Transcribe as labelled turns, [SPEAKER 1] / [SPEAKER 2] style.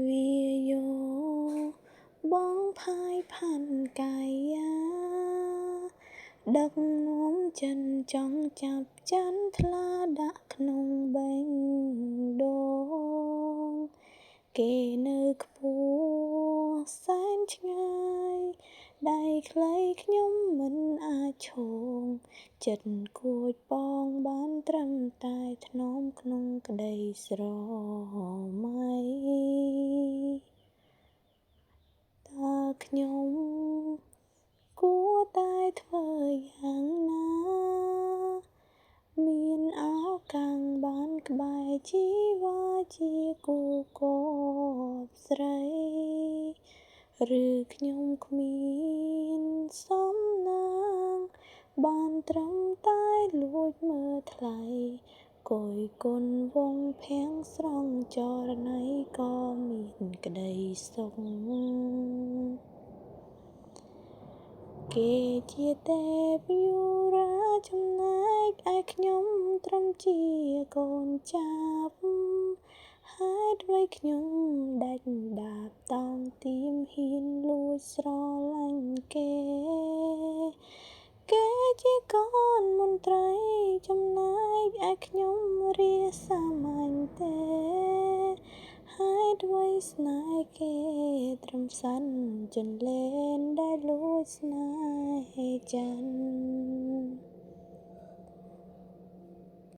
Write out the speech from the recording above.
[SPEAKER 1] វាយោបងផាយផាន់កាយាដឹកនាំចិនចង់ចាប់ច័ន្ទថ្លាដាក់ក្នុងបេងដូងគេនៅខ្ពស់សែនឆ្ងាយដៃខ្លីខ្ញុំមិនអាចឈងចិត្តគួចប៉ងបានត្រឹមតែថ្នមក្នុងក្ដីស្រមៃតើខ្ញុំគួរតែធ្វើយ៉ាងណាមានឱកាសបានក្បែរជីវ៉ាជាគូគប់ស្រីឬខ្ញុំគ្មានសំណាងបានត្រឹមតែលួចមើលថ្លៃគយគន់វង់ភាំងស្រង់ចរណៃក៏មានក្ដីសុខគេជាទេពយុរាចំណែកឯខ្ញុំត្រឹមជាកូនចាប់ហេតុអ្វីខ្ញុំដាច់ដាបតោងទាមហ៊ានលួចស្រឡាញ់គេជាកូនមន្ត្រីចំណែកឯខ្ញុំរាសាមញ្ញទេហេតុអ្វីស្នេហ៍គេត្រឹមសែនជន្លេនដែលលួចស្នេហ៍ច័ន្ទ